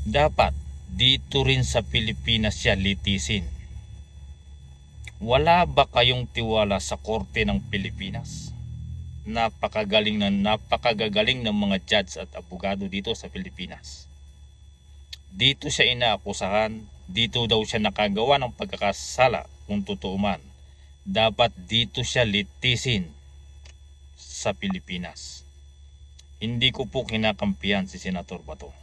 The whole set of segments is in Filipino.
Dapat dito rin sa Pilipinas siya litisin. Wala ba kayong tiwala sa korte ng Pilipinas? Napakagagaling ng mga judge at abogado dito sa Pilipinas. Dito siya inaakusahan, dito daw siya nakagawa ng pagkakasala kung totoo man. Dapat dito siya litisin sa Pilipinas. Hindi ko po kinakampihan si Senator Bato.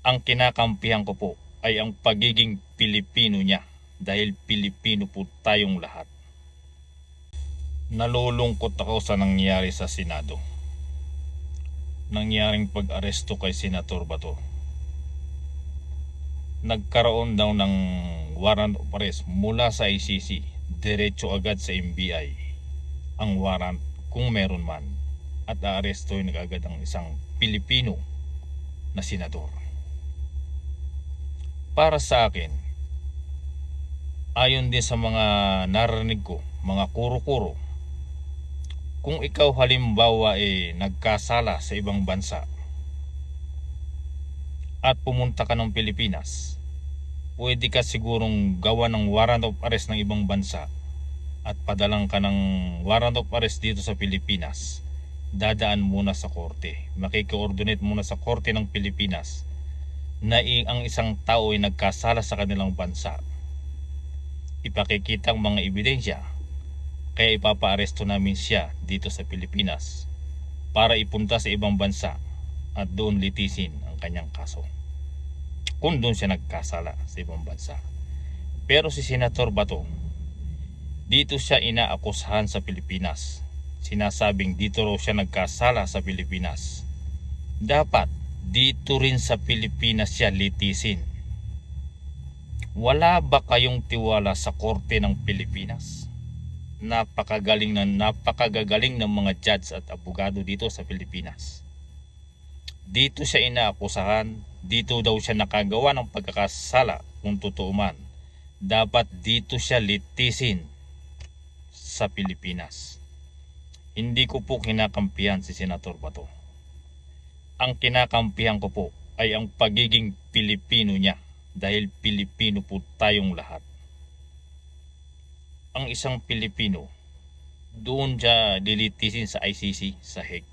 Ang kinakampihan ko po ay ang pagiging Pilipino niya dahil Pilipino po tayong lahat. Nalulungkot ako sa nangyari sa Senado. Nangyaring pag-aresto kay Senator Bato. Nagkaroon daw ng warrant of arrest mula sa ICC, diretso agad sa NBI ang warrant kung meron man, at aarestuhin agad ang isang Pilipino na senador. Para sa akin, ayon din sa mga narinig ko, mga kuro-kuro, kung ikaw halimbawa nagkasala sa ibang bansa at pumunta ka ng Pilipinas, pwede ka sigurong gawa ng warrant of arrest ng ibang bansa at padalang ka ng warrant of arrest dito sa Pilipinas. Dadaan muna sa korte, makiki-coordinate muna sa korte ng Pilipinas na ang isang tao ay nagkasala sa kanilang bansa. Ipakikita ang mga ebidensya, kaya ipapa-aresto namin siya dito sa Pilipinas para ipunta sa ibang bansa at doon litisin ang kanyang kaso kung doon siya nagkasala sa ibang bansa. Pero si Senator Bato, dito siya inaakusahan sa Pilipinas. Sinasabing dito raw siya nagkasala sa Pilipinas. Dapat dito rin sa Pilipinas siya litisin. Wala ba kayong tiwala sa korte ng Pilipinas? Napakagagaling ng mga judge at abogado dito sa Pilipinas. Dito siya inaakusahan, dito daw siya nakagawa ng pagkakasala kung totoo man. Dapat dito siya litisin sa Pilipinas. Hindi ko po kinakampihan si Senator Bato. Ang kinakampihan ko po ay ang pagiging Pilipino niya dahil Pilipino po tayong lahat. Ang isang Pilipino, doon siya dilitisin sa ICC, sa Hague.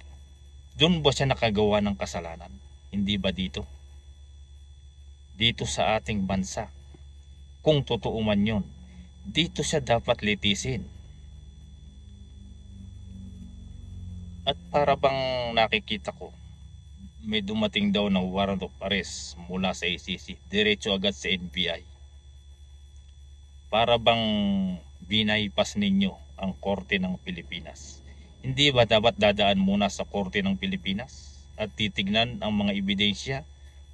Doon ba siya nakagawa ng kasalanan? Hindi ba dito? Dito sa ating bansa. Kung totoo man yun, dito siya dapat litisin. At para bang nakikita ko, may dumating daw ng warrant of arrest mula sa ICC, diretso agad sa NBI. Para bang binaypas ninyo ang korte ng Pilipinas? Hindi ba dapat dadaan muna sa korte ng Pilipinas at titignan ang mga ebidensya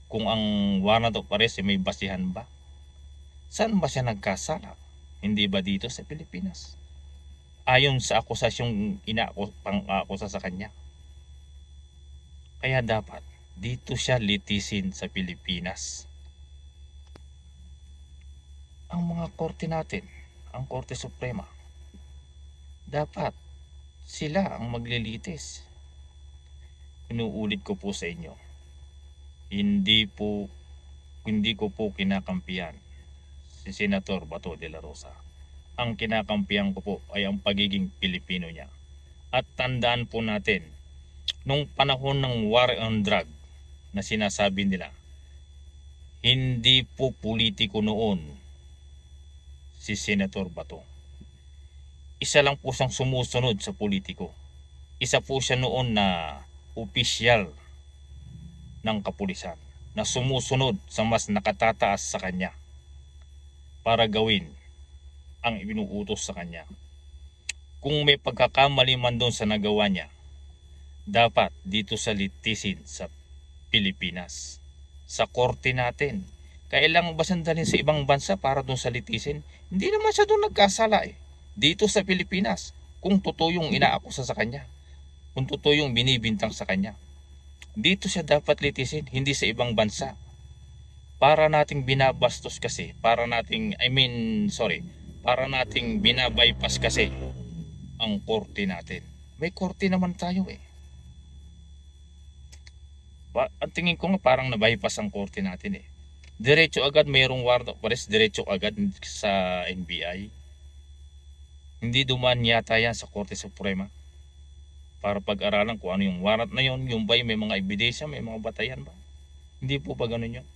kung ang warrant of arrest ay may basihan ba? Saan ba siya nagkasala? Hindi ba dito sa Pilipinas? Ayon sa akusasyong pang-akusa sa kanya. Kaya dapat dito siya litisin sa Pilipinas. Ang mga korte natin, ang Korte Suprema, dapat sila ang maglilitis. Inuulit ko po sa inyo, hindi ko po kinakampihan si Senator Bato de la Rosa. Ang kinakampihan ko po ay ang pagiging Pilipino niya. At tandaan po natin, nung panahon ng war on drug na sinasabi nila, hindi po politiko noon si Senator Bato. Isa lang po siyang sumusunod sa politiko. Isa po siya noon na opisyal ng kapulisan na sumusunod sa mas nakatataas sa kanya para gawin ang ibinuutos sa kanya. Kung may pagkakamali man doon sa nagawa niya, dapat dito sa litisin sa Pilipinas, sa korte natin. Kailangan ba sandalin sa ibang bansa para doon sa litisin? Hindi naman siya doon nagkasala Dito sa Pilipinas, kung totoo yung inaakusa sa kanya, kung totoo yung binibintang sa kanya, dito siya dapat litisin, hindi sa ibang bansa. Para nating binabastos kasi, para nating binabypass kasi ang korte natin. May korte naman tayo Ang tingin ko nga parang na-bypass ang korte natin eh. Diretso agad mayroong warrant of arrest, diretso agad sa NBI. Hindi dumaan yata yan sa Korte Suprema para pag-aralan kung ano yung warrant na yun, yung ba may mga ebidensya, may mga batayan ba. Hindi po ba ganun yun?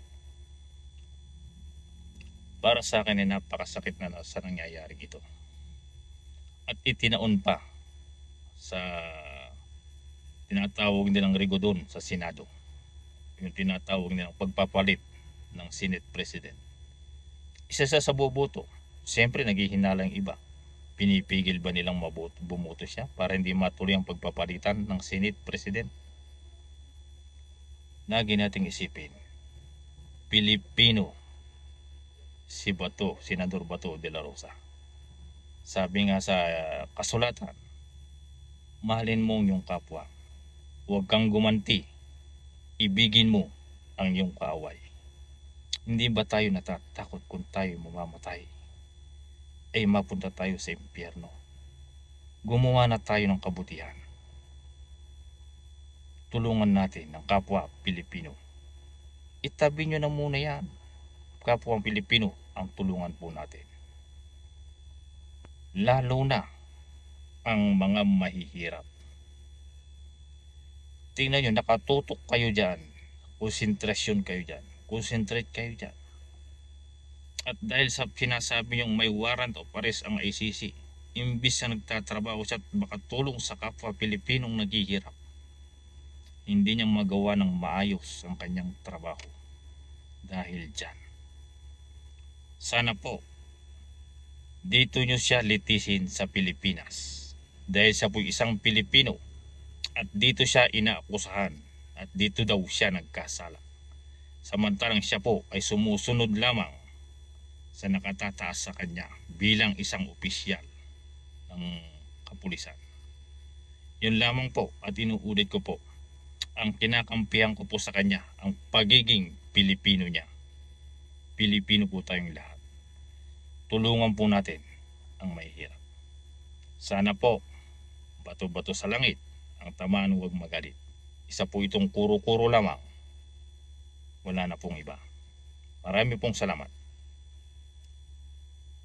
Para sa akin ay napakasakit na sa nangyayari ito. At itinaon pa sa tinatawag nilang rigodon sa Senado. Yung tinatawag nilang pagpapalit ng Senate President. Isa sa boboto. Siyempre naghihinala yung iba. Pinipigil ba nilang bumoto siya para hindi matuloy ang pagpapalitan ng Senate President? Lagi nating isipin, Pilipino si Bato, Senador Bato de la Rosa. Sabi nga sa kasulatan, mahalin mo yung kapwa. Huwag kang gumanti. Ibigin mo ang iyong kaaway. Hindi ba tayo natatakot kung tayo mamamatay? Ay mapunta tayo sa impyerno. Gumawa na tayo ng kabutihan. Tulungan natin ang kapwa Pilipino. Itabi nyo na muna yan. Kapwa Pilipino ang tulungan po natin. Lalo na ang mga mahihirap. Tingnan nyo, nakatutok kayo dyan. Konsentrasyon kayo dyan. Concentrate kayo dyan. At dahil sa sinasabi yung may warrant of arrest ang ICC, imbis na nagtatrabaho siya at makatulong sa kapwa Pilipinong naghihirap, hindi niya magawa ng maayos ang kanyang trabaho dahil dyan. Sana po dito nyo siya litisin sa Pilipinas dahil siya po isang Pilipino at dito siya inaakusahan at dito daw siya nagkasala, samantalang siya po ay sumusunod lamang sa nakatataas sa kanya bilang isang opisyal ng kapulisan. Yun lamang po at inuulit ko po, ang kinakampihan ko po sa kanya ang pagiging Pilipino niya. Pilipino po tayong lahat. Tulungan po natin ang mahihirap. Sana po bato-bato sa langit ang tamaan, huwag magalit. Isa po itong kuro-kuro lamang. Wala na pong iba. Marami pong salamat.